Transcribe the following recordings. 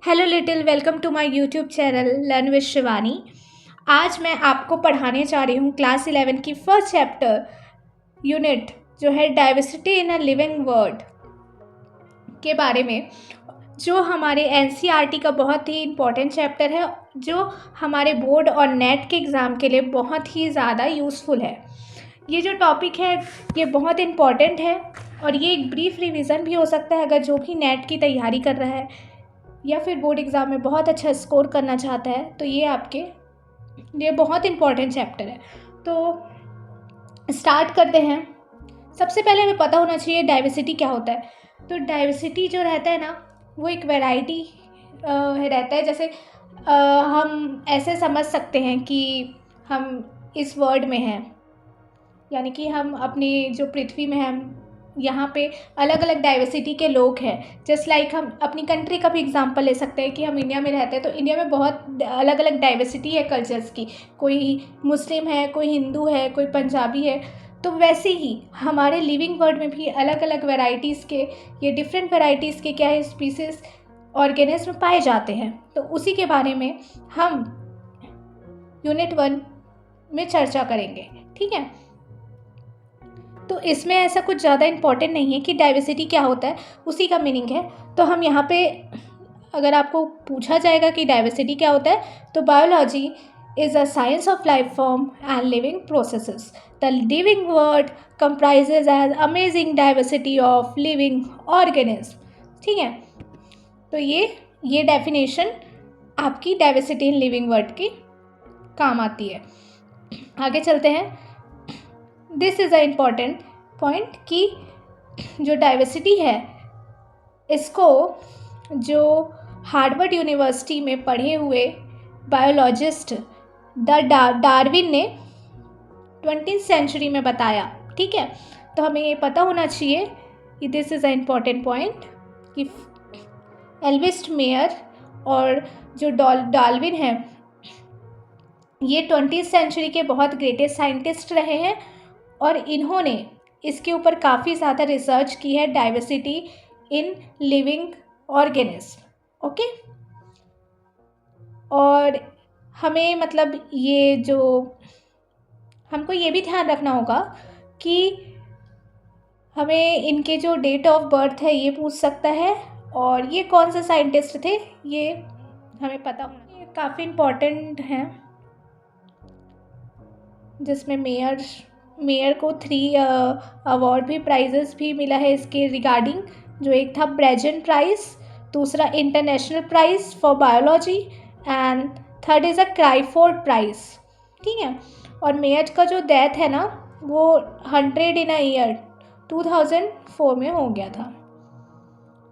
Hello little welcome to my YouTube channel learn with Shivani. आज मैं आपको पढ़ाने जा रही हूँ क्लास 11 की फर्स्ट चैप्टर यूनिट जो है diversity in a living world के बारे में, जो हमारे एनसीईआरटी का बहुत ही इम्पोर्टेंट चैप्टर है, जो हमारे बोर्ड और नेट के एग्ज़ाम के लिए बहुत ही ज़्यादा यूज़फुल है। ये जो टॉपिक है ये बहुत इम्पॉर्टेंट है और ये एक ब्रीफ रिवीजन भी हो सकता है अगर जो भी नेट की तैयारी कर रहा है या फिर बोर्ड एग्ज़ाम में बहुत अच्छा स्कोर करना चाहता है तो ये आपके लिए बहुत इम्पॉर्टेंट चैप्टर है। तो स्टार्ट करते हैं। सबसे पहले हमें पता होना चाहिए डाइवर्सिटी क्या होता है। तो डाइवर्सिटी जो रहता है ना वो एक वैरायटी रहता है। जैसे हम ऐसे समझ सकते हैं कि हम इस वर्ल्ड में हैं, यानी कि हम अपनी जो पृथ्वी में हैं यहाँ पे अलग अलग डाइवर्सिटी के लोग हैं। जस्ट लाइक हम अपनी कंट्री का भी एग्जांपल ले सकते हैं कि हम इंडिया में रहते हैं तो इंडिया में बहुत अलग अलग डाइवर्सिटी है कल्चर्स की। कोई मुस्लिम है, कोई हिंदू है, कोई पंजाबी है। तो वैसे ही हमारे लिविंग वर्ल्ड में भी अलग अलग वेराइटीज़ के, ये डिफरेंट वेराइटीज़ के क्या है स्पीसीज ऑर्गेनिज्म पाए जाते हैं। तो उसी के बारे में हम यूनिट 1 में चर्चा करेंगे, ठीक है। तो इसमें ऐसा कुछ ज़्यादा इम्पॉर्टेंट नहीं है कि डाइवर्सिटी क्या होता है, उसी का मीनिंग है। तो हम यहाँ पे अगर आपको पूछा जाएगा कि डाइवर्सिटी क्या होता है तो biology is a science of life form and living processes. The living world comprises as amazing diversity of living organism, ठीक है। तो ये डेफिनेशन आपकी डाइवर्सिटी इन लिविंग वर्ल्ड की काम आती है। आगे चलते हैं। This is a important point कि जो डाइवर्सिटी है इसको जो हार्वर्ड यूनिवर्सिटी में पढ़े हुए बायोलॉजिस्ट डार्विन ने 20वीं सेंचुरी में बताया, ठीक है। तो हमें ये पता होना चाहिए कि this is a important point कि एल्विस्ट मेयर और जो डार्विन है ये 20वीं सेंचुरी के बहुत ग्रेटेस्ट साइंटिस्ट रहे हैं और इन्होंने इसके ऊपर काफ़ी ज़्यादा रिसर्च की है, diversity in living organism, okay. और हमें मतलब ये जो हमको ये भी ध्यान रखना होगा कि हमें इनके जो डेट ऑफ बर्थ है ये पूछ सकता है और ये कौन से साइंटिस्ट थे ये हमें पता होना। ये काफ़ी इम्पॉर्टेंट है जिसमें मेयर को 3 अवार्ड भी, प्राइजेस भी मिला है इसके रिगार्डिंग। जो एक था ब्रेजन प्राइज़, दूसरा international prize for biology and third is a Crafoord prize, ठीक है। और मेयर का जो डेथ है ना वो 100 इन अ ईयर 2004 में हो गया था।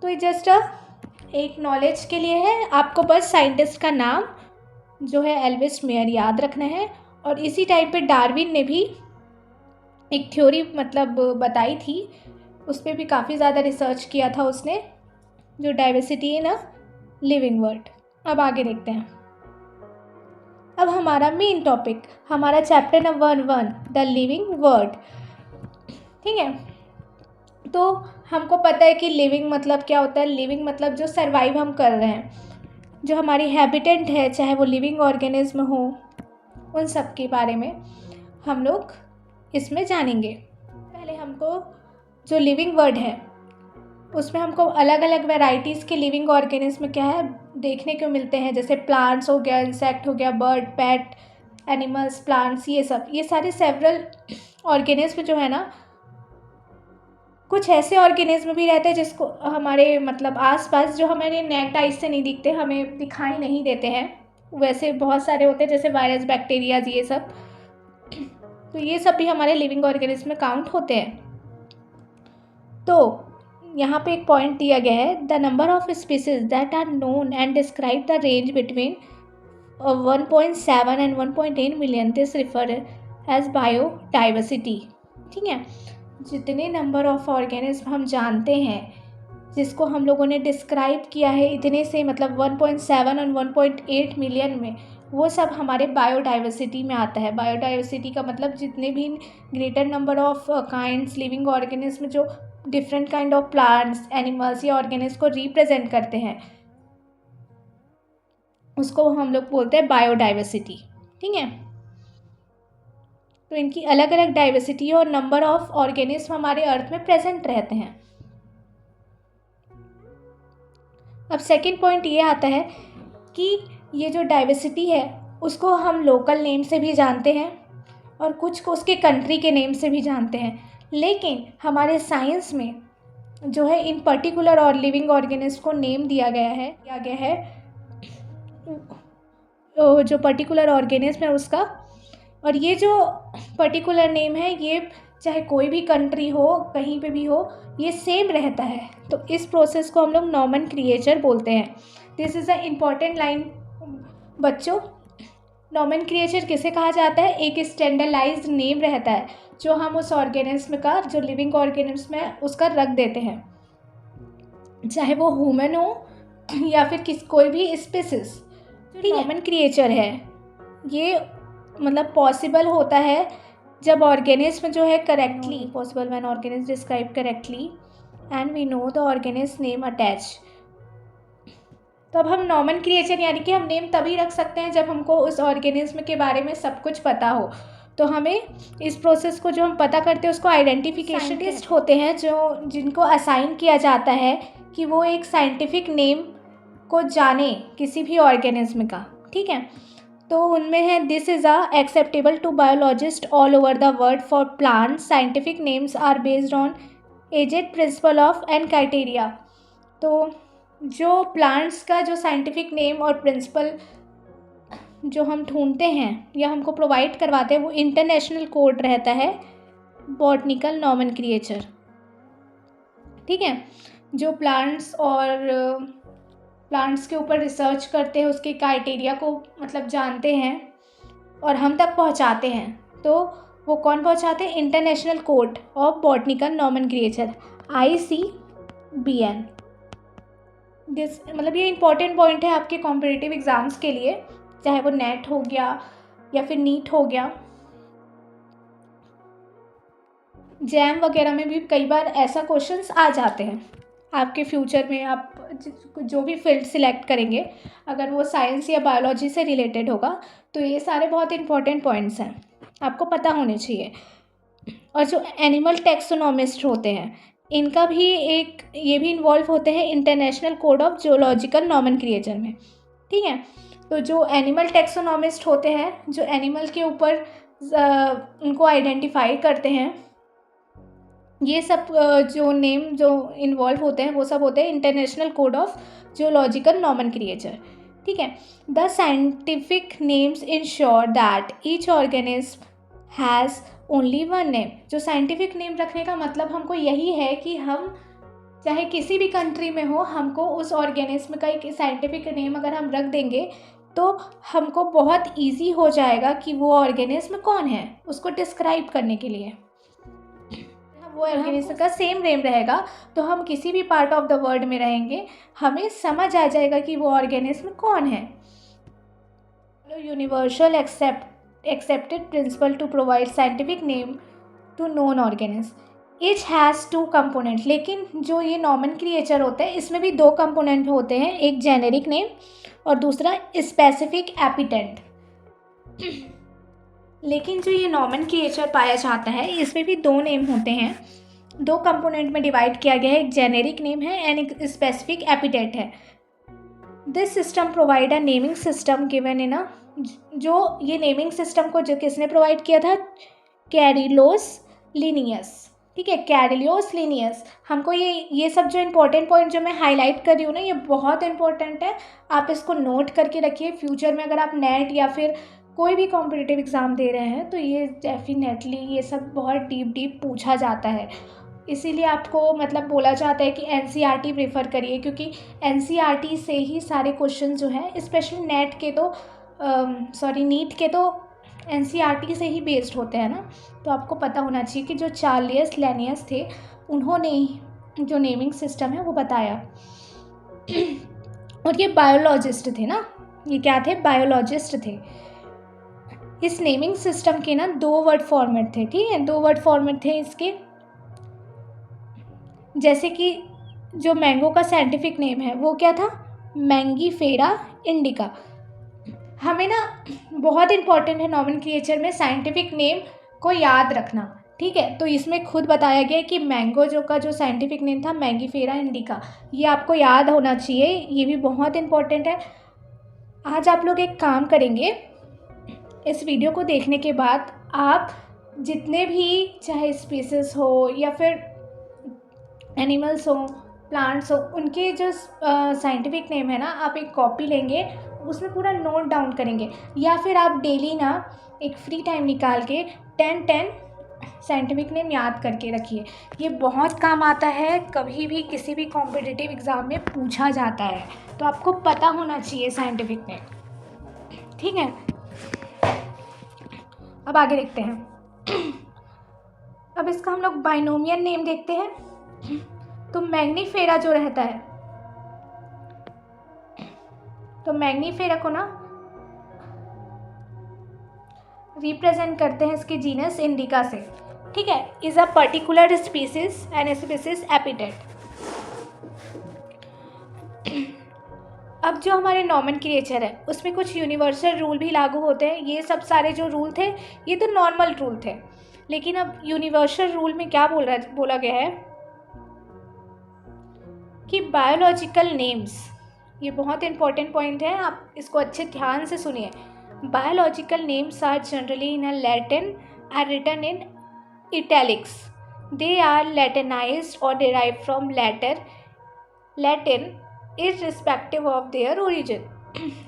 तो ये जस्ट एक नॉलेज के लिए है, आपको बस साइंटिस्ट का नाम जो है एल्विस मेयर याद रखना है। और इसी टाइम पे डार्विन ने भी एक थ्योरी मतलब बताई थी, उस पर भी काफ़ी ज़्यादा रिसर्च किया था उसने, जो diversity in a living world. अब आगे देखते हैं। अब हमारा मेन टॉपिक, हमारा chapter number 1 the living world, ठीक है। तो हमको पता है कि लिविंग मतलब क्या होता है। लिविंग मतलब जो सर्वाइव हम कर रहे हैं, जो हमारी हैबिटेंट है, चाहे वो लिविंग ऑर्गेनिज्म हो, उन सब के बारे में हम लोग इसमें जानेंगे। पहले हमको जो लिविंग वर्ल्ड है उसमें हमको अलग अलग वैरायटीज़ के लिविंग ऑर्गेनिज्म क्या है देखने को मिलते हैं। जैसे प्लांट्स हो गया, इंसेक्ट हो गया, बर्ड, पेट एनिमल्स, प्लांट्स, ये सारे सेवरल ऑर्गेनिज्म जो है ना, कुछ ऐसे ऑर्गेनिज्म भी रहते हैं जिसको हमारे मतलब आसपास जो हमारे नेक्ड आइज से नहीं दिखते, हमें दिखाई नहीं देते हैं, वैसे बहुत सारे होते हैं जैसे वायरस, बैक्टीरियाज, ये सब। तो ये सब भी हमारे लिविंग ऑर्गेनिज्म में काउंट होते हैं। तो यहाँ पे एक पॉइंट दिया गया है, the number of species that are known and describe the range between 1.7 and 1.8 million, this refer as biodiversity, ठीक है। जितने नंबर ऑफ ऑर्गेनिज्म हम जानते हैं जिसको हम लोगों ने डिस्क्राइब किया है इतने से, मतलब 1.7 और 1.8 मिलियन में, वो सब हमारे बायोडाइवर्सिटी में आता है। बायोडाइवर्सिटी का मतलब जितने भी greater number of kinds living organism जो different kind of plants, animals या ऑर्गेनिज्म को रिप्रेजेंट करते हैं, उसको हम लोग बोलते हैं बायोडाइवर्सिटी। ठीक है, तो इनकी अलग अलग डाइवर्सिटी और नंबर ऑफ ऑर्गेनिज्म हमारे अर्थ में प्रेजेंट रहते हैं। अब सेकंड पॉइंट ये आता है कि ये जो डाइवर्सिटी है उसको हम लोकल नेम से भी जानते हैं और कुछ को उसके कंट्री के नेम से भी जानते हैं, लेकिन हमारे साइंस में जो है इन पर्टिकुलर और लिविंग ऑर्गेनिज्म को नेम दिया गया है तो जो पर्टिकुलर ऑर्गेनिज्म है उसका, और ये जो पर्टिकुलर नेम है ये चाहे कोई भी कंट्री हो, कहीं पे भी हो, ये सेम रहता है। तो इस प्रोसेस को हम लोग नॉमेनक्लेचर बोलते हैं। This is a important line बच्चों। नॉमेनक्लेचर किसे कहा जाता है? एक स्टैंडर्डाइज्ड नेम रहता है जो हम उस ऑर्गेनिज्म का, जो लिविंग ऑर्गेनिज्म है उसका रख देते हैं, चाहे वो ह्यूमन हो या फिर कोई भी स्पीसीज। जो नॉमेनक्लेचर है ये मतलब पॉसिबल होता है जब ऑर्गेनिज्म जो है correctly, possible when organism describe correctly and we know the organism name attach. तो अब हम नॉमेनक्लेचर यानी कि हम नेम तभी रख सकते हैं जब हमको उस ऑर्गेनिज्म के बारे में सब कुछ पता हो। तो हमें इस प्रोसेस को जो हम पता करते हैं उसको आइडेंटिफिकेशन साइंटिस्ट होते हैं जो जिनको असाइन किया जाता है कि वो एक साइंटिफिक नेम को जाने किसी भी ऑर्गेनिज्म का। ठीक है, तो उनमें है this is acceptable to biologist all over the world for plants. Scientific names are based on एजेड प्रिंसिपल ऑफ एंड क्राइटेरिया। तो जो प्लांट्स का जो साइंटिफिक नेम और प्रिंसिपल जो हम ढूंढते हैं या हमको प्रोवाइड करवाते हैं वो इंटरनेशनल कोड रहता है, बॉटनिकल नॉमेनक्लेचर। ठीक है, जो प्लांट्स और प्लांट्स के ऊपर रिसर्च करते हैं उसके क्राइटेरिया को मतलब जानते हैं और हम तक पहुंचाते हैं, तो वो कौन पहुंचाते हैं? International code of botanical nomenclature, ICBN। This मतलब ये इंपॉर्टेंट पॉइंट है आपके कॉम्पिटिटिव एग्ज़ाम्स के लिए, चाहे वो नेट हो गया या फिर नीट हो गया, जैम वगैरह में भी कई बार ऐसा क्वेश्चंस आ जाते हैं। आपके फ्यूचर में आप जो भी फील्ड सिलेक्ट करेंगे, अगर वो साइंस या बायोलॉजी से रिलेटेड होगा, तो ये सारे बहुत इंपॉर्टेंट पॉइंट्स हैं, आपको पता होने चाहिए। और जो एनिमल टैक्सोनॉमिस्ट होते हैं इनका भी एक, ये भी इन्वॉल्व होते हैं international code of geological nomenclature में। ठीक है, तो जो एनिमल टैक्सोनॉमिस्ट होते हैं जो एनिमल के ऊपर उनको आइडेंटिफाई करते हैं, ये सब जो नेम जो इन्वॉल्व होते हैं वो सब होते हैं international code of geological nomenclature. ठीक है, the scientific names ensure that each organism has only one name. जो साइंटिफिक नेम रखने का मतलब हमको यही है कि हम चाहे किसी भी कंट्री में हो, हमको उस ऑर्गेनिज्म का एक साइंटिफिक नेम अगर हम रख देंगे तो हमको बहुत ईजी हो जाएगा कि वो ऑर्गेनिज्म कौन है उसको डिस्क्राइब करने के लिए। वो ऑर्गेनिज्म का सेम नेम रहेगा तो हम किसी भी पार्ट ऑफ द वर्ल्ड में रहेंगे, हमें समझ आ जाएगा कि वो ऑर्गेनिज्म कौन है। Universal accepted principle to provide scientific name to known organism. Each has two component. लेकिन जो ये नॉमेनक्लेचर होता है इसमें भी दो कंपोनेंट होते हैं, एक जेनेरिक नेम और दूसरा स्पेसिफिक एपिटेट। लेकिन जो ये नॉमेनक्लेचर पाया जाता है इसमें भी दो नेम होते हैं, दो कंपोनेंट में डिवाइड किया गया है, एक जेनेरिक नेम है एंड एक स्पेसिफिक एपिटेट है। This system provide a naming system given in a, जो ये नेमिंग सिस्टम को जो किसने प्रोवाइड किया था? कैरिलोस लिनियस। ठीक है, कैरिलोस लिनियस। हमको ये सब जो इंपॉर्टेंट पॉइंट जो मैं हाईलाइट कर रही हूँ ना, ये बहुत इंपॉर्टेंट है, आप इसको नोट करके रखिए। फ्यूचर में अगर आप नेट या फिर कोई भी कॉम्पिटिटिव एग्ज़ाम दे रहे हैं तो ये डेफिनेटली ये सब बहुत डीप पूछा जाता है, इसीलिए आपको मतलब बोला जाता है कि NCERT प्रेफर करिए, क्योंकि NCERT से ही सारे क्वेश्चन जो हैं, स्पेशली नेट के तो नीट के तो NCERT से ही बेस्ड होते हैं ना। तो आपको पता होना चाहिए कि जो चार्ल्स लिनियस थे उन्होंने जो नेमिंग सिस्टम है वो बताया। और ये बायोलॉजिस्ट थे ना, ये क्या थे? बायोलॉजिस्ट थे। इस नेमिंग सिस्टम के ना 2 वर्ड फॉर्मेट थे। ठीक है, 2 वर्ड फॉर्मेट थे इसके, जैसे कि जो मैंगो का साइंटिफिक नेम है वो क्या था? Mangifera indica. हमें ना बहुत इम्पॉर्टेंट है नॉमेनक्लेचर में साइंटिफिक नेम को याद रखना, ठीक है। तो इसमें खुद बताया गया कि मैंगो जो का जो साइंटिफिक नेम था मैंगीफेरा इंडिका, ये आपको याद होना चाहिए, ये भी बहुत इम्पॉर्टेंट है। आज आप लोग एक काम करेंगे, इस वीडियो को देखने के बाद आप जितने भी चाहे स्पीसीज हो या फिर एनिमल्स हो, प्लांट्स हो, उनके जो साइंटिफिक नेम है ना, आप एक कॉपी लेंगे, उसमें पूरा नोट डाउन करेंगे, या फिर आप डेली ना एक फ्री टाइम निकाल के 10 साइंटिफिक नेम याद करके रखिए। ये बहुत काम आता है, कभी भी किसी भी कॉम्पिटिटिव एग्ज़ाम में पूछा जाता है, तो आपको पता होना चाहिए साइंटिफिक नेम, ठीक है। अब आगे देखते हैं। अब इसका हम लोग बाइनोमियल नेम देखते हैं। तो मैंगनीफेरा जो रहता है, तो मैंगनीफेरा को ना रिप्रेजेंट करते हैं इसके जीनस इंडिका से, ठीक है। Is a particular species and species epithet. अब जो हमारे नॉमेनक्लेचर है उसमें कुछ यूनिवर्सल रूल भी लागू होते हैं। ये सब सारे जो रूल थे ये तो नॉर्मल रूल थे, लेकिन अब यूनिवर्सल रूल में क्या बोला गया है कि बायोलॉजिकल नेम्स, ये बहुत इंपॉर्टेंट पॉइंट है, आप इसको अच्छे ध्यान से सुनिए। Biological names are generally in a Latin are written in italics. They are latinized और derive from Latin irrespective of their origin.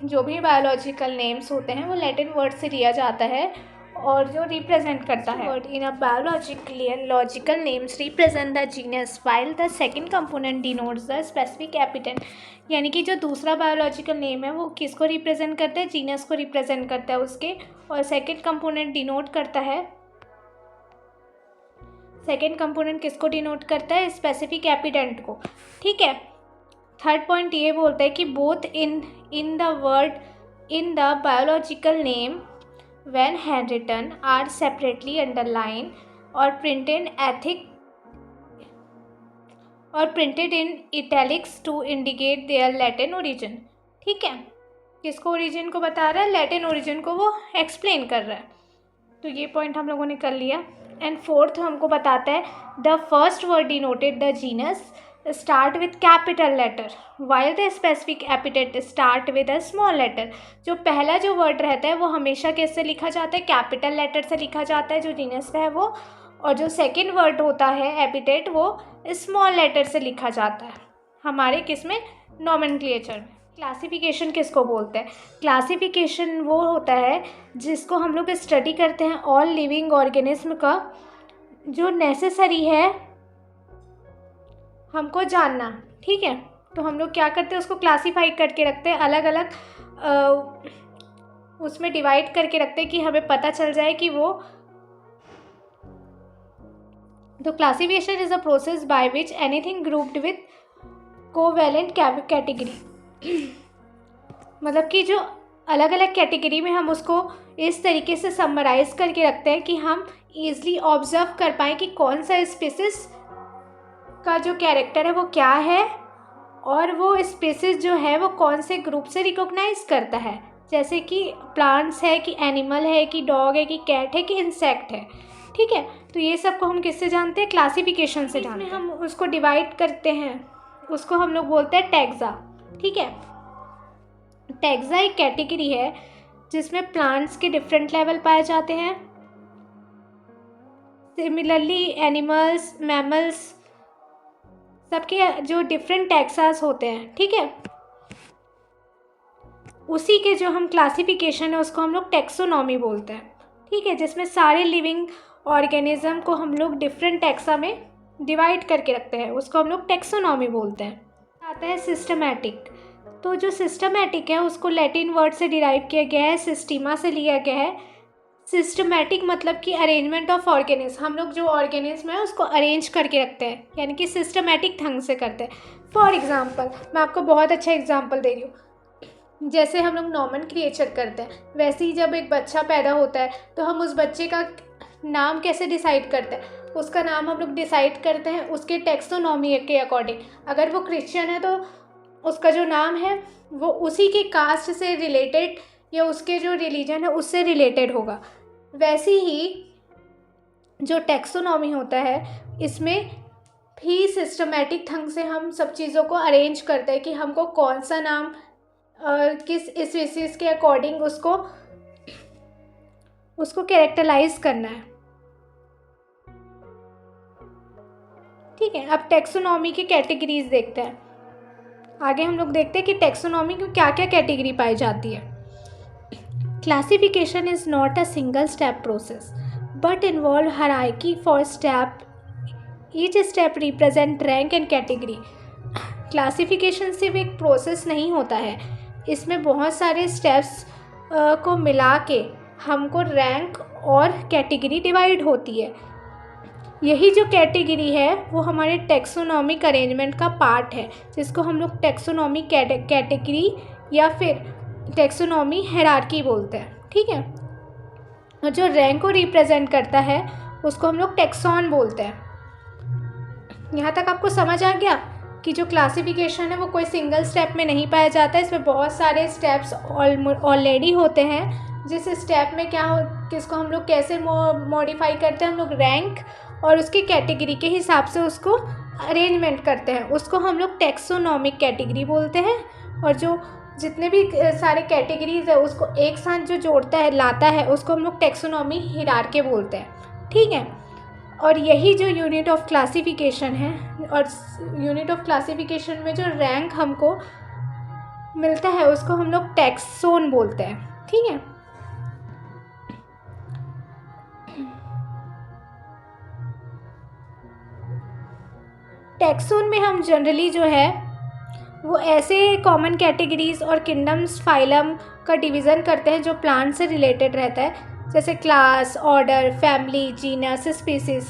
जो भी बायोलॉजिकल नेम्स होते हैं वो लैटिन वर्ड से लिया जाता है और जो रिप्रेजेंट करता है। Word in a biological names represent the genus while the second component denotes the specific epithet. यानी कि जो दूसरा बायोलॉजिकल नेम है वो किसको रिप्रेजेंट करता है, जीनस को रिप्रेजेंट करता है उसके, और सेकंड कंपोनेंट डिनोट करता है, सेकंड कंपोनेंट किसको डिनोट करता है, स्पेसिफिक एपिडेंट को, ठीक है। थर्ड पॉइंट ये बोलता है कि both in the word in the biological name when handwritten are separately underlined or printed in italics to indicate their Latin origin, ठीक है। किसको ओरिजिन को बता रहा है, लैटिन ओरिजिन को वो एक्सप्लेन कर रहा है। तो ये पॉइंट हम लोगों ने कर लिया। एंड फोर्थ हमको बताता है the first word denoted the genus start with capital letter while the specific epithet start with a small letter. जो पहला जो वर्ड रहता है वो हमेशा किससे लिखा जाता है, कैपिटल लेटर से लिखा जाता है जो जीनस का है वो, और जो सेकंड वर्ड होता है एपिटेट वो स्मॉल लेटर से लिखा जाता है हमारे किस में, नॉमेनक्लेचर में। क्लासिफिकेशन किसको बोलते हैं, क्लासिफिकेशन वो होता है जिसको हम लोग स्टडी करते हैं ऑल लिविंग ऑर्गेनिज्म का, जो नेसेसरी है हमको जानना, ठीक है। तो हम लोग क्या करते हैं, उसको क्लासीफाई करके रखते हैं, अलग अलग उसमें डिवाइड करके रखते हैं कि हमें पता चल जाए कि वो। तो classification is a process by which anything grouped with covalent category. मतलब कि जो अलग अलग कैटेगरी में हम उसको इस तरीके से समराइज करके रखते हैं कि हम ईजिली ऑब्जर्व कर पाएँ कि कौन सा स्पीसीज का जो कैरेक्टर है वो क्या है, और वो स्पीसीज जो है वो कौन से ग्रुप से रिकॉग्नाइज करता है, जैसे कि प्लांट्स है कि एनिमल है कि डॉग है कि कैट है कि इंसेक्ट है, ठीक है। तो ये सब को हम किससे जानते हैं, क्लासिफिकेशन से जानते हैं। हम उसको डिवाइड करते हैं, उसको हम लोग बोलते हैं टैक्सा, ठीक है। टैक्सा एक कैटेगरी है जिसमें प्लांट्स के डिफरेंट लेवल पाए जाते हैं, सिमिलरली एनिमल्स, मैमल्स, सबके जो डिफरेंट टैक्सास होते हैं, ठीक है। उसी के जो हम क्लासिफिकेशन है उसको हम लोग टैक्सोनॉमी बोलते हैं, ठीक है, जिसमें सारे लिविंग ऑर्गेनिज्म को हम लोग डिफरेंट टैक्सा में डिवाइड करके रखते हैं, उसको हम लोग टैक्सोनॉमी बोलते हैं। आता है सिस्टमैटिक। तो जो सिस्टमैटिक है उसको लैटिन वर्ड से डिराइव किया गया है, सिस्टीमा से लिया गया है। सिस्टमैटिक मतलब कि अरेंजमेंट ऑफ ऑर्गेनिज्म, हम लोग जो ऑर्गेनिज्म है उसको अरेंज करके रखते हैं, यानी कि सिस्टमैटिक ढंग से करते हैं। फॉर एग्जांपल मैं आपको बहुत अच्छा एग्जांपल दे रही हूँ, जैसे हम लोग नॉमेनक्लेचर करते हैं, वैसे ही जब एक बच्चा पैदा होता है तो हम उस बच्चे का नाम कैसे डिसाइड करते हैं, उसका नाम हम लोग डिसाइड करते हैं उसके टैक्सोनॉमी के अकॉर्डिंग। अगर वो क्रिश्चियन है तो उसका जो नाम है वो उसी के कास्ट से रिलेटेड या उसके जो रिलीजन है उससे रिलेटेड होगा। वैसे ही जो टैक्सोनॉमी होता है, इसमें भी सिस्टमेटिक ढंग से हम सब चीज़ों को अरेंज करते हैं कि हमको कौन सा नाम किस स्पीसीज के अकॉर्डिंग उसको कैरेक्टराइज करना है। ठीक है, अब टैक्सोनॉमी की कैटेगरीज देखते हैं। आगे हम लोग देखते हैं कि टैक्सोनॉमी में क्या क्या कैटेगरी पाई जाती है। Classification is not a single step process but involve hierarchy for step, each step represent rank and category. Classification सिर्फ एक प्रोसेस नहीं होता है, इसमें बहुत सारे स्टेप्स को मिला के हमको रैंक और कैटेगरी डिवाइड होती है। यही जो कैटेगरी है वो हमारे टैक्सोनॉमिक अरेंजमेंट का पार्ट है, जिसको हम लोग टैक्सोनॉमिक कैटेगरी या फिर टैक्सोनॉमी हायरार्की बोलते हैं। ठीक है, और जो रैंक को रिप्रेजेंट करता है उसको हम लोग टैक्सॉन बोलते हैं। यहाँ तक आपको समझ आ गया कि जो क्लासिफिकेशन है वो कोई सिंगल स्टेप में नहीं पाया जाता है, इसमें बहुत सारे स्टेप्स ऑलरेडी होते हैं। जिस स्टेप में किसको हम लोग कैसे मॉडिफाई करते हैं, हम लोग रैंक और उसकी कैटेगरी के हिसाब से उसको अरेंजमेंट करते हैं, उसको हम लोग टैक्सोनॉमिक कैटेगरी बोलते हैं। और जो जितने भी सारे कैटेगरीज है उसको एक साथ जो जोड़ता है, लाता है, उसको हम लोग टैक्सोनॉमी हायरार्की बोलते हैं। ठीक है, और यही जो यूनिट ऑफ क्लासिफिकेशन है, और यूनिट ऑफ क्लासिफिकेशन में जो रैंक हमको मिलता है उसको हम लोग टैक्सोन बोलते हैं। ठीक है, टैक्सोन में हम जनरली जो है वो ऐसे कॉमन कैटेगरीज और किंगडम्स, फाइलम का डिवीज़न करते हैं जो प्लांट से रिलेटेड रहता है, जैसे class, order, family, genus, species.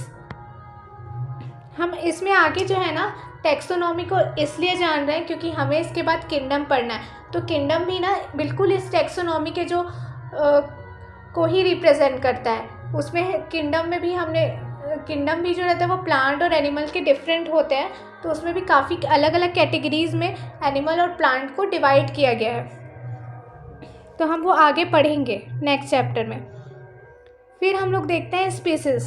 हम इसमें आगे जो है ना टैक्सोनॉमी को इसलिए जान रहे हैं क्योंकि हमें इसके बाद किंगडम पढ़ना है। तो किंगडम भी ना बिल्कुल इस टैक्सोनॉमी के जो को ही रिप्रेजेंट करता है। उसमें किंगडम में भी किंगडम भी जो रहता है वो प्लांट और एनिमल के डिफरेंट होते हैं, तो उसमें भी काफ़ी अलग अलग कैटेगरीज में एनिमल और प्लांट को डिवाइड किया गया है। तो हम वो आगे पढ़ेंगे नेक्स्ट चैप्टर में। फिर हम लोग देखते हैं स्पीसीज।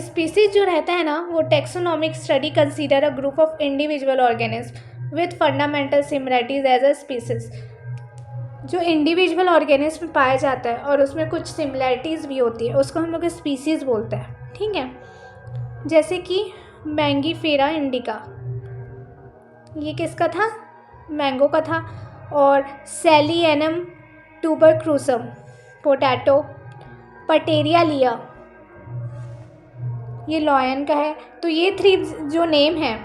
स्पीसीज जो रहता है ना वो taxonomic study consider a group of individual organism with fundamental similarities as a species. जो इंडिविजुअल ऑर्गेनिज्म में पाया जाता है और उसमें कुछ सिमिलरिटीज़ भी होती है, उसको हम लोग स्पीसीज़ बोलते हैं। ठीक है, जैसे कि मैंगीफेरा इंडिका, ये किसका था? मैंगो का था। और सेलियनम ट्यूबरक्लूसम पोटैटो, पटेरिया लिया, ये लॉयन का है। तो ये 3 जो नेम है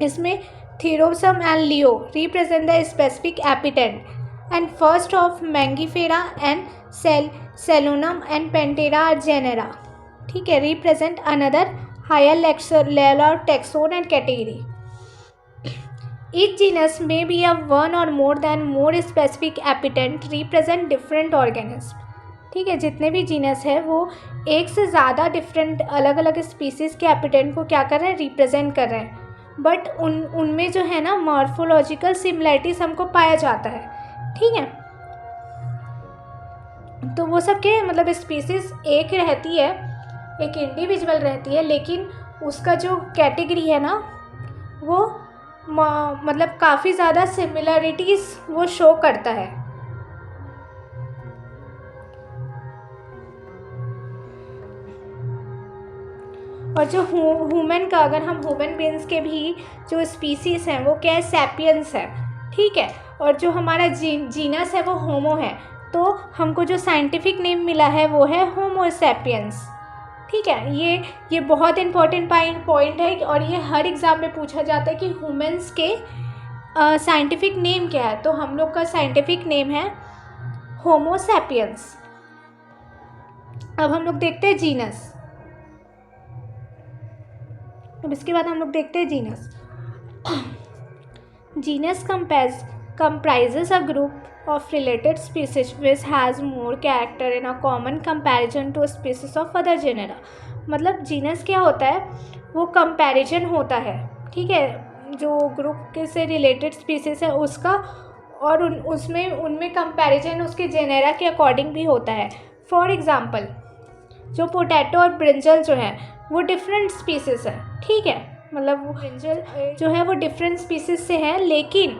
इसमें थीरोसम and leo represent the specific epithet and first of Mangifera and Selunum and Pantera genera, ठीक है, represent another higher level of taxon and category. Each genus may be a one or more than more specific epithet represent different organism. ठीक है, जितने भी genus है वो एक से ज़्यादा डिफरेंट अलग अलग स्पीसीज़ के एपिटेंट को क्या कर रहे हैं? रिप्रेजेंट कर रहे हैं। बट उनमें जो है ना मॉर्फोलॉजिकल सिमिलरिटीज हमको पाया जाता है। ठीक है, तो वो सब के मतलब स्पीसीज एक रहती है, एक इंडिविजुअल रहती है, लेकिन उसका जो कैटेगरी है ना वो मतलब काफ़ी ज़्यादा सिमिलरिटीज़ वो शो करता है। और जो ह्यूमन का, अगर हम ह्यूमन बींग्स के भी जो स्पीसीज़ हैं वो क्या है? सैपियंस है। ठीक है, और जो हमारा जीनस है वो होमो है, तो हमको जो साइंटिफिक नेम मिला है वो है होमो सैपियंस। ठीक है, ये बहुत इंपॉर्टेंट पॉइंट है और ये हर एग्ज़ाम में पूछा जाता है कि ह्यूमन्स के साइंटिफिक नेम क्या है। तो हम लोग का साइंटिफिक नेम है होमो सैपियंस। अब हम लोग देखते हैं जीनस। अब इसके बाद हम लोग देखते हैं genus. Genus comprises a group of related species which has more character in a common comparison to species of other genera. मतलब जीनस क्या होता है? वो कंपैरिजन होता है। ठीक है, जो ग्रुप के से रिलेटेड स्पीसीज़ है उसका, और उनमें कंपैरिजन उसके जेनेरा के अकॉर्डिंग भी होता है। फॉर एग्ज़ाम्पल, जो पोटैटो और ब्रिंजल जो है वो डिफरेंट स्पीसीज़ है, ठीक है, मतलब वो ब्रिंजल जो है वो डिफरेंट स्पीसीज़ से है, लेकिन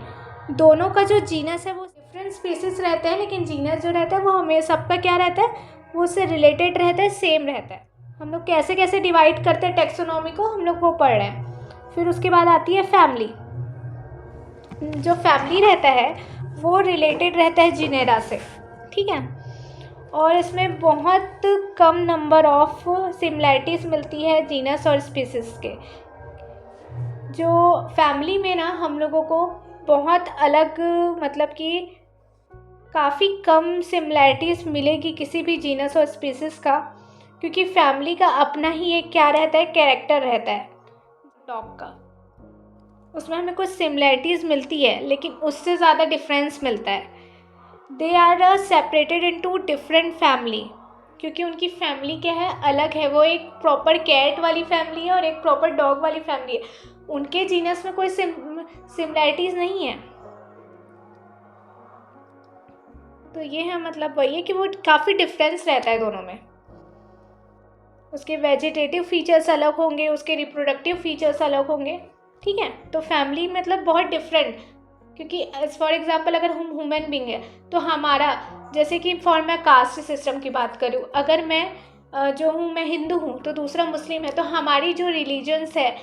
दोनों का जो जीनस है वो डिफरेंट स्पीसीज़ रहते हैं, लेकिन जीनस जो रहता है वो हमें सबका क्या रहता है, वो उससे रिलेटेड रहता है, सेम रहता है। हम लोग कैसे कैसे डिवाइड करते हैं टेक्सोनॉमी को, हम लोग वो पढ़ रहे हैं। फिर उसके बाद आती है फैमिली। जो फैमिली रहता है वो रिलेटेड रहता है जीनेरा से, ठीक है, और इसमें बहुत कम नंबर ऑफ सिमिलैरिटीज़ मिलती है जीनस और स्पीसीज़ के। जो फैमिली में ना हम लोगों को बहुत अलग, मतलब कि काफ़ी कम सिमिलैरिटीज़ मिलेगी किसी भी जीनस और स्पीसीज़ का, क्योंकि फैमिली का अपना ही एक क्या रहता है, कैरेक्टर रहता है डॉग का। उसमें हमें कुछ सिमिलैरिटीज़ मिलती है, लेकिन उससे ज़्यादा डिफरेंस मिलता है। They are separated into different family, क्योंकि उनकी फैमिली क्या है, अलग है। वो एक प्रॉपर कैट वाली फैमिली है और एक प्रॉपर डॉग वाली फैमिली है। उनके जीनस में कोई सिमिलैरिटीज़ नहीं है। तो ये है, मतलब वही है कि वो काफ़ी डिफरेंस रहता है दोनों में। उसके वेजिटेटिव फीचर्स अलग होंगे, उसके रिप्रोडक्टिव फीचर्स अलग होंगे, ठीक है। तो फैमिली मतलब बहुत डिफरेंट, क्योंकि फॉर एग्जांपल अगर हम ह्यूमन बीइंग है तो हमारा, जैसे कि फॉर मैं कास्ट सिस्टम की बात करूँ, अगर मैं जो हूँ मैं हिंदू हूँ तो दूसरा मुस्लिम है, तो हमारी जो रिलीजन्स है,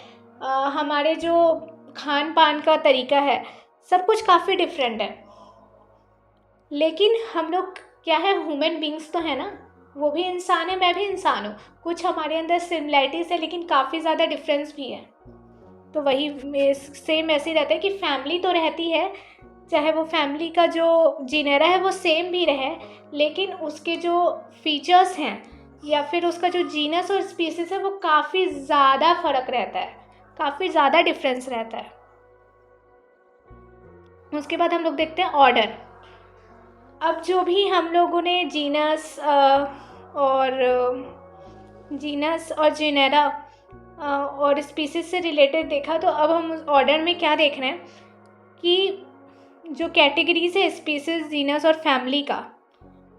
हमारे जो खान पान का तरीका है, सब कुछ काफ़ी डिफरेंट है। लेकिन हम लोग क्या है, ह्यूमन बींग्स तो है ना, वो भी इंसान है, मैं भी इंसान हूँ। कुछ हमारे अंदर सिमिलैरिटीज़ है, लेकिन काफ़ी ज़्यादा डिफरेंस भी है। तो वही सेम ऐसे ही रहता है कि फैमिली तो रहती है, चाहे वो फैमिली का जो जीनेरा है वो सेम भी रहे, लेकिन उसके जो फीचर्स हैं या फिर उसका जो जीनस और स्पीसीज़ है वो काफ़ी ज़्यादा फ़र्क रहता है, काफ़ी ज़्यादा डिफरेंस रहता है। उसके बाद हम लोग देखते हैं ऑर्डर। अब जो भी हम लोगों ने जीनस और जेनेरा और स्पीसीज से रिलेटेड देखा, तो अब हम ऑर्डर में क्या देख रहे हैं कि जो कैटेगरीज है स्पीसीज, जीनस और फैमिली का,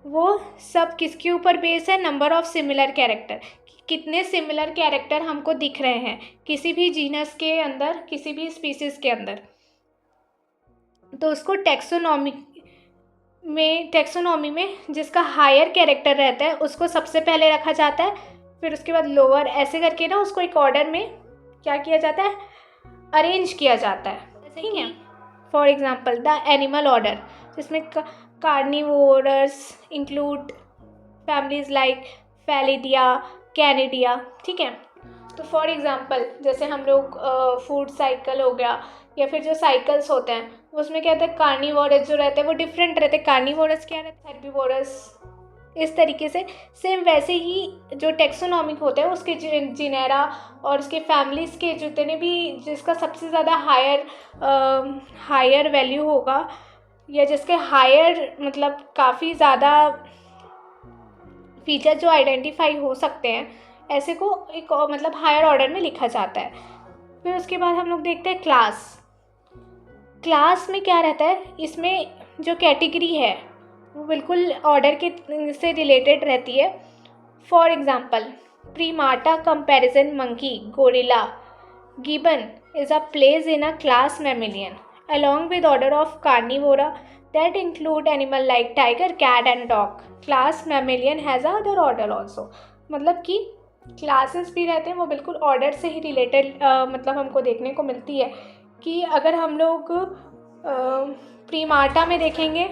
वो सब किसके ऊपर बेस है, नंबर ऑफ सिमिलर कैरेक्टर। कितने सिमिलर कैरेक्टर हमको दिख रहे हैं किसी भी जीनस के अंदर, किसी भी स्पीसीज के अंदर, तो उसको टेक्सोनॉमी में जिसका हायर कैरेक्टर रहता है उसको सबसे पहले रखा जाता है, फिर उसके बाद लोअर, ऐसे करके ना उसको एक ऑर्डर में क्या किया जाता है, अरेंज किया जाता है, ठीक है। For example the animal order, जिसमें कार्निवोरस इंक्लूड फैमिलीज लाइक फेलिडिया, कैनिडिया, ठीक है। तो फॉर एग्जांपल जैसे हम लोग फूड साइकिल हो गया, या फिर जो साइकिल्स होते हैं उसमें क्या होता है, कार्निवोरस जो रहते हैं वो डिफरेंट रहते हैं। कार्निवोरस क्या रहता है, हेर्बिवोरस, इस तरीके से। सेम वैसे ही जो टेक्सोनॉमिक होता है उसके जिनेरा और उसके फैमिलीज़ के जितने भी, जिसका सबसे ज़्यादा हायर वैल्यू होगा, या जिसके हायर मतलब काफ़ी ज़्यादा फीचर जो आइडेंटिफाई हो सकते हैं, ऐसे को एक मतलब हायर ऑर्डर में लिखा जाता है। फिर उसके बाद हम लोग देखते हैं क्लास में क्या रहता है, इसमें जो कैटेगरी है वो बिल्कुल ऑर्डर के से रिलेटेड रहती है। For example primata comparison monkey, gorilla, gibbon is a place in a class mammalian along with order of carnivora that include animal like tiger, cat and dog. Class mammalian has other order also. मतलब कि classes भी रहते हैं, वो बिल्कुल order से ही related मतलब हमको देखने को मिलती है। कि अगर हम लोग प्रीमाटा में देखेंगे,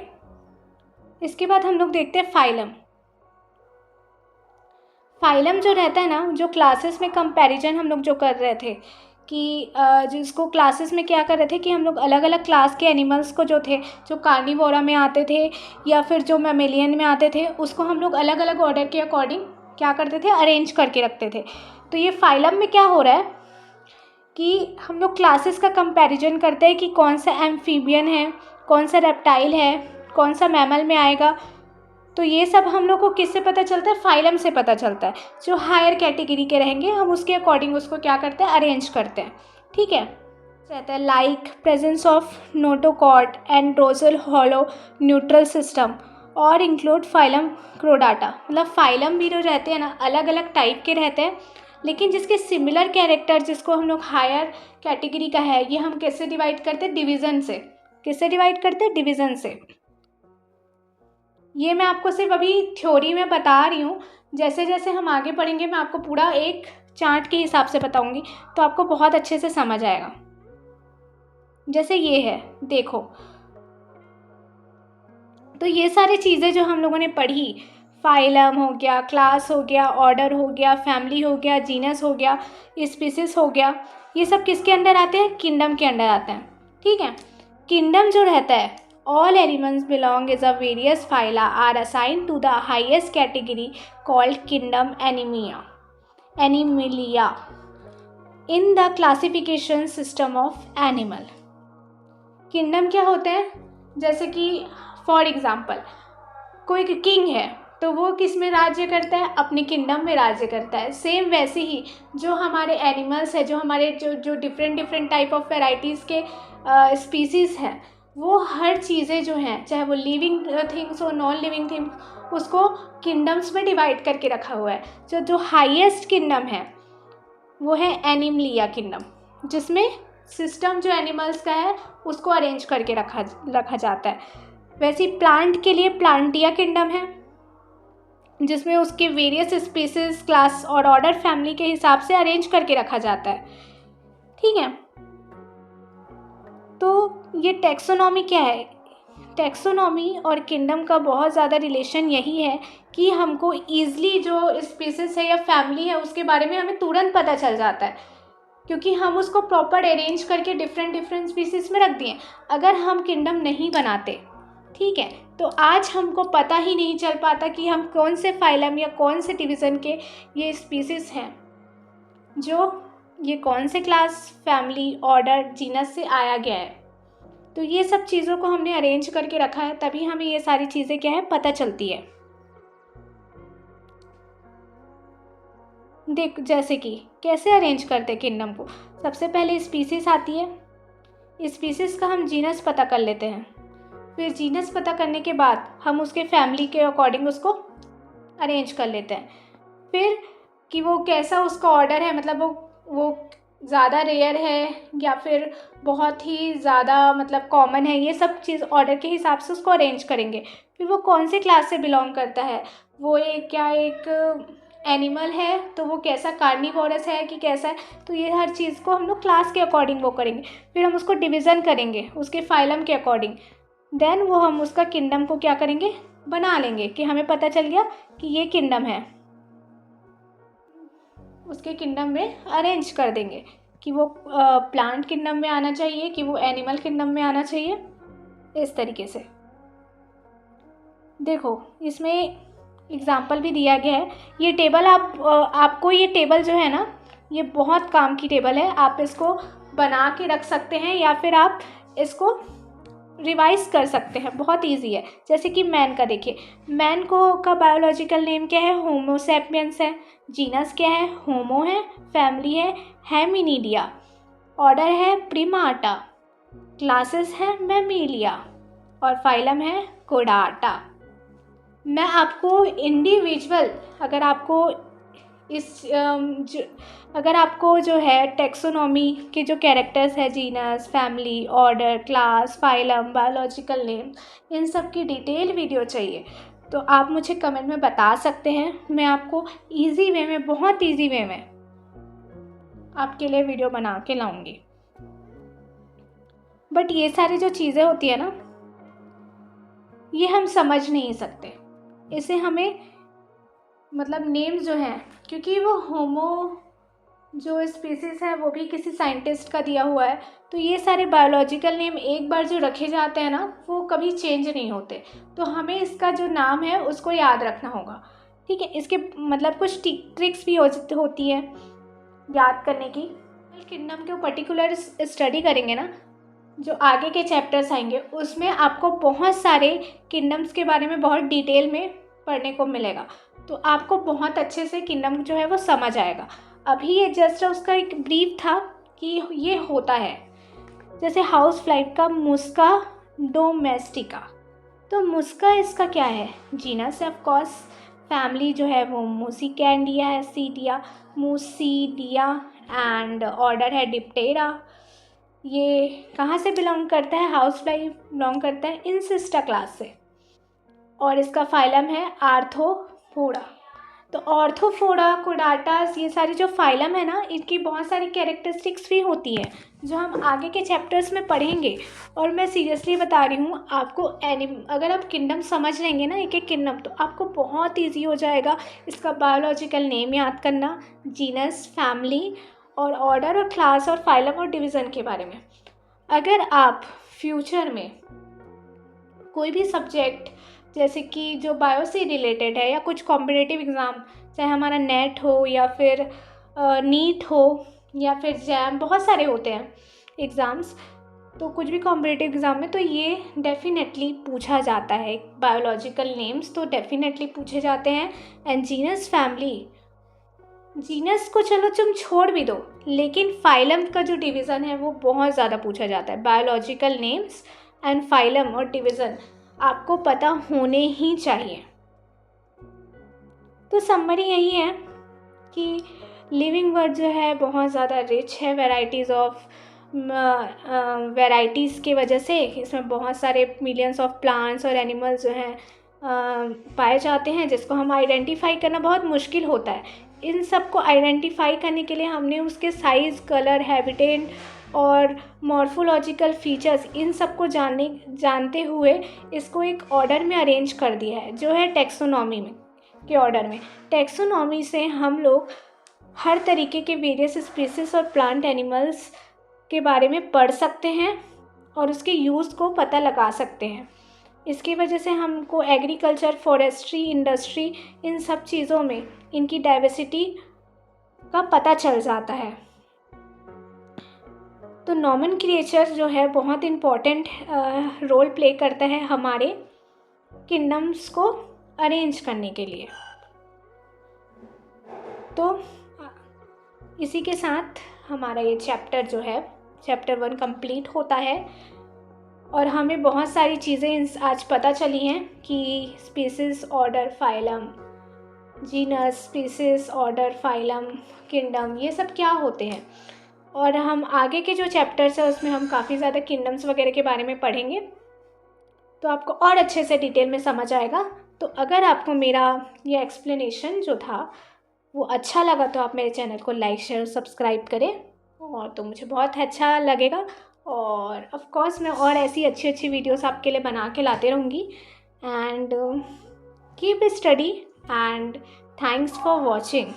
इसके बाद हम लोग देखते हैं फाइलम जो रहता है ना, जो क्लासेस में कंपैरिजन हम लोग जो कर रहे थे कि जिसको क्लासेस में क्या कर रहे थे कि हम लोग अलग अलग क्लास के एनिमल्स को जो थे, जो कार्निवोरा में आते थे या फिर जो मैमेलियन में आते थे, उसको हम लोग अलग अलग ऑर्डर के अकॉर्डिंग क्या करते थे, अरेंज करके रखते थे। तो ये फाइलम में क्या हो रहा है कि हम लोग क्लासेस का कंपैरिजन करते हैं कि कौन सा एम्फीबियन है, कौन सा रेप्टाइल है, कौन सा मैमल में आएगा। तो ये सब हम लोग को किससे पता चलता है, फाइलम से पता चलता है। जो हायर कैटेगरी के रहेंगे हम उसके अकॉर्डिंग उसको क्या करते हैं, अरेंज करते हैं, ठीक है। रहता है like presence of notochord and dorsal hollow neutral system और इंक्लूड फाइलम क्रोडाटा। मतलब फाइलम भी जो रहते हैं ना, अलग अलग टाइप के रहते हैं, लेकिन जिसके सिमिलर कैरेक्टर, जिसको हम लोग हायर कैटेगरी का है, ये हम कैसे डिवाइड करते हैं? डिवीज़न से। किससे डिवाइड करते हैं? डिवीज़न से। ये मैं आपको सिर्फ अभी थ्योरी में बता रही हूँ, जैसे जैसे हम आगे पढ़ेंगे मैं आपको पूरा एक चार्ट के हिसाब से बताऊँगी, तो आपको बहुत अच्छे से समझ आएगा। जैसे ये है, देखो, तो ये सारी चीज़ें जो हम लोगों ने पढ़ी, फाइलम हो गया, क्लास हो गया, ऑर्डर हो गया, फैमिली हो गया, जीनस हो गया, स्पीसीज हो गया, ये सब किसके अंडर आते हैं? किंगडम के अंडर आते हैं। ठीक है, किंगडम जो रहता है, all animals belong is a various phyla are assigned to the highest category called kingdom animalia in the classification system of animal. Kingdom क्या होते हैं? जैसे कि फॉर एग्जाम्पल कोई किंग है, तो वो किस में राज्य करता है? अपने किंगडम में राज्य करता है। सेम वैसे ही जो हमारे एनिमल्स है, जो हमारे जो different different type of varieties के स्पीसीज़ हैं, वो हर चीज़ें जो हैं, चाहे वो लिविंग थिंग्स हो, नॉन लिविंग थिंग्स, उसको किंगडम्स में डिवाइड करके रखा हुआ है। जो हाईएस्ट किंगडम है वो है एनिमलिया किंगडम, जिसमें सिस्टम जो एनिमल्स का है उसको अरेंज करके रखा जाता है। वैसे ही प्लांट के लिए प्लांटिया किंगडम है, जिसमें उसके वेरियस स्पीसीज, क्लास और ऑर्डर फैमिली के हिसाब से अरेंज करके रखा जाता है। ठीक है, तो ये टैक्सोनॉमी क्या है? टैक्सोनॉमी और किंगडम का बहुत ज़्यादा रिलेशन यही है कि हमको ईज़िली जो स्पीसीज है या फैमिली है उसके बारे में हमें तुरंत पता चल जाता है, क्योंकि हम उसको प्रॉपर अरेंज करके डिफरेंट डिफरेंट स्पीसीज में रख दिए। अगर हम किंगडम नहीं बनाते, ठीक है, तो आज हमको पता ही नहीं चल पाता कि हम कौन से फाइलम या कौन से डिवीज़न के ये स्पीसीज हैं, जो ये कौन से क्लास, फैमिली, ऑर्डर, जीनस से आया गया है। तो ये सब चीज़ों को हमने अरेंज करके रखा है, तभी हमें ये सारी चीज़ें क्या है पता चलती है। देख, जैसे कि कैसे अरेंज करते हैं किंगडम को। सबसे पहले स्पीसीज आती है, स्पीसीज का हम जीनस पता कर लेते हैं, फिर जीनस पता करने के बाद हम उसके फैमिली के अकॉर्डिंग उसको अरेंज कर लेते हैं। फिर कि वो कैसा उसका ऑर्डर है, मतलब वो ज़्यादा रेयर है या फिर बहुत ही ज़्यादा मतलब कॉमन है, ये सब चीज़ ऑर्डर के हिसाब से उसको अरेंज करेंगे। फिर वो कौन से क्लास से बिलोंग करता है, वो एक एनिमल है तो वो कैसा कार्निवोरस है कि कैसा है, तो ये हर चीज़ को हम लोग क्लास के अकॉर्डिंग वो करेंगे। फिर हम उसको डिवीज़न करेंगे उसके फाइलम के अकॉर्डिंग, देन वो हम उसका किंगडम को क्या करेंगे, बना लेंगे कि हमें पता चल गया कि ये किंगडम है, उसके किंगडम में अरेंज कर देंगे कि वो प्लांट किंगडम में आना चाहिए कि वो एनिमल किंगडम में आना चाहिए, इस तरीके से। देखो, इसमें एग्जाम्पल भी दिया गया है। ये टेबल आपको ये टेबल जो है ना, ये बहुत काम की टेबल है। आप इसको बना के रख सकते हैं या फिर आप इसको रिवाइज कर सकते हैं, बहुत इजी है। जैसे कि मैन का देखिए, मैन का बायोलॉजिकल नेम क्या है? होमो सैपियंस है। जीनस क्या है? होमो है। फैमिली है हेमिनिडिया। ऑर्डर है प्रिमाटा। क्लासेस है मैमिलिया और फाइलम है कोडाटा। मैं आपको इंडिविजुअल, अगर आपको जो है टैक्सोनॉमी के जो कैरेक्टर्स है, genus, family, order, class, phylum, biological name, इन सब की डिटेल वीडियो चाहिए तो आप मुझे कमेंट में बता सकते हैं। मैं आपको इजी वे में, बहुत इजी वे में आपके लिए वीडियो बना के लाऊंगी। बट ये सारी जो चीज़ें होती है ना, ये हम समझ नहीं सकते। इसे हमें मतलब नेम्स जो हैं, क्योंकि वो होमो जो स्पीसीज है वो भी किसी साइंटिस्ट का दिया हुआ है, तो ये सारे बायोलॉजिकल नेम एक बार जो रखे जाते हैं ना, वो कभी चेंज नहीं होते। तो हमें इसका जो नाम है उसको याद रखना होगा। ठीक है, इसके मतलब कुछ ट्रिक्स भी होती है याद करने की। किंगडम के पर्टिकुलर स्टडी करेंगे ना, जो आगे के चैप्टर्स आएंगे उसमें आपको बहुत सारे किंगडम्स के बारे में बहुत डिटेल में पढ़ने को मिलेगा, तो आपको बहुत अच्छे से किंगडम जो है वो समझ आएगा। अभी ये जस्ट उसका एक ब्रीफ था कि ये होता है, जैसे हाउस फ्लाई का मुस्का डोमेस्टिका। तो मुस्का इसका क्या है? जीनस है ऑफ कोर्स। फैमिली जो है वो मूसिकैंडिया है, सीडिया, मूसीडिया। एंड ऑर्डर है डिप्टेरा। ये कहाँ से बिलोंग करता है? हाउस फ्लाई बिलोंग करता है इंसिस्टा क्लास से। और इसका फाइलम है आर्थ्रोपोडा। तो ऑर्थोफोडा, कोडाटास, ये सारी जो फाइलम है ना, इनकी बहुत सारी कैरेक्टरिस्टिक्स भी होती हैं जो हम आगे के चैप्टर्स में पढ़ेंगे। और मैं सीरियसली बता रही हूँ आपको, अगर आप किंगडम समझ लेंगे ना, एक एक किंगडम, तो आपको बहुत ईजी हो जाएगा इसका बायोलॉजिकल नेम याद करना, जीनस, फैमिली और ऑर्डर और क्लास और फाइलम और डिवीज़न के बारे में। अगर आप फ्यूचर में कोई भी सब्जेक्ट जैसे कि जो बायो से रिलेटेड है या कुछ कॉम्पिटिटिव एग्ज़ाम, चाहे हमारा नेट हो या फिर नीट हो या फिर जैम, बहुत सारे होते हैं एग्ज़ाम्स, तो कुछ भी कॉम्पिटिटिव एग्ज़ाम में तो ये डेफिनेटली पूछा जाता है। बायोलॉजिकल नेम्स तो डेफिनेटली पूछे जाते हैं। एंड जीनस, फैमिली, जीनस को चलो तुम छोड़ भी दो, लेकिन फाइलम का जो डिवीज़न है वो बहुत ज़्यादा पूछा जाता है। बायोलॉजिकल नेम्स एंड फाइलम और डिवीज़न आपको पता होने ही चाहिए। तो समरी यही है कि लिविंग वर्ड जो है बहुत ज़्यादा रिच है वैराइटीज़ की वजह से। इसमें बहुत सारे मिलियंस ऑफ प्लांट्स और एनिमल्स जो हैं पाए जाते हैं, जिसको हम आइडेंटिफाई करना बहुत मुश्किल होता है। इन सब को आइडेंटिफाई करने के लिए हमने उसके साइज़, कलर, हैबिटेट और मॉर्फोलॉजिकल फीचर्स, इन सब को जानते हुए इसको एक ऑर्डर में अरेंज कर दिया है, जो है टैक्सोनॉमी में के ऑर्डर में। टैक्सोनॉमी से हम लोग हर तरीके के वेरियस स्पीसीज और प्लांट एनिमल्स के बारे में पढ़ सकते हैं और उसके यूज़ को पता लगा सकते हैं। इसकी वजह से हमको एग्रीकल्चर, फॉरेस्ट्री, इंडस्ट्री, इन सब चीज़ों में इनकी डाइवर्सिटी का पता चल जाता है। तो नॉमेनक्लेचर जो है बहुत इम्पॉर्टेंट रोल प्ले करता है हमारे किंगडम्स को अरेंज करने के लिए। तो इसी के साथ हमारा ये चैप्टर जो है, चैप्टर 1 कंप्लीट होता है। और हमें बहुत सारी चीज़ें आज पता चली हैं कि species, order, phylum, genus, species, order, phylum, kingdom, ये सब क्या होते हैं। और हम आगे के जो चैप्टर्स हैं उसमें हम काफ़ी ज़्यादा किंगडम्स वगैरह के बारे में पढ़ेंगे, तो आपको और अच्छे से डिटेल में समझ आएगा। तो अगर आपको मेरा ये एक्सप्लेनेशन जो था वो अच्छा लगा तो आप मेरे चैनल को लाइक, शेयर, सब्सक्राइब करें, और तो मुझे बहुत अच्छा लगेगा। और ऑफ कोर्स मैं और ऐसी अच्छी अच्छी वीडियोस आपके लिए बना के लाते रहूँगी। And keep study and thanks for watching.